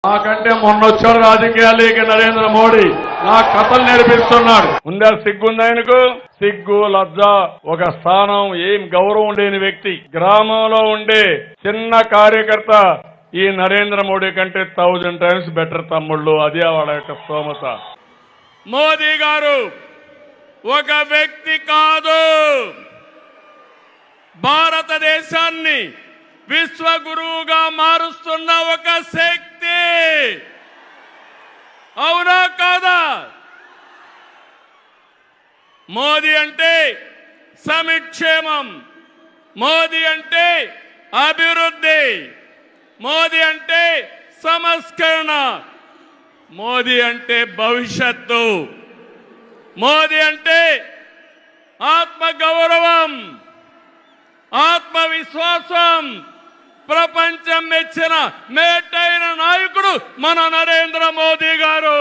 నాకంటే మొన్న వచ్చాడు రాజకీయాలకి నరేంద్ర మోడీ నా కథలు నేర్పిస్తున్నాడు. ముందే సిగ్గుంది ఆయనకు. సిగ్గు లజ్జ ఒక స్థానం ఏం గౌరవం లేని వ్యక్తి. గ్రామంలో ఉండే చిన్న కార్యకర్త ఈ నరేంద్ర మోడీ కంటే 1000 times బెటర్ తమ్ముళ్ళు. అదే వాళ్ళ యొక్క స్తోమత. మోదీ గారు ఒక వ్యక్తి కాదు, భారతదేశాన్ని విశ్వగురువుగా మారుస్తున్న ఒక శక్తి. అవునా కాదా? మోదీ అంటే సమిక్షేమం, మోదీ అంటే అభివృద్ధి, మోదీ అంటే సంస్కరణ, మోదీ అంటే భవిష్యత్తు, మోదీ అంటే ఆత్మగౌరవం, ఆత్మవిశ్వాసం. ప్రపంచం మెచ్చిన మేటైన నాయకుడు మన నరేంద్ర మోదీ గారు.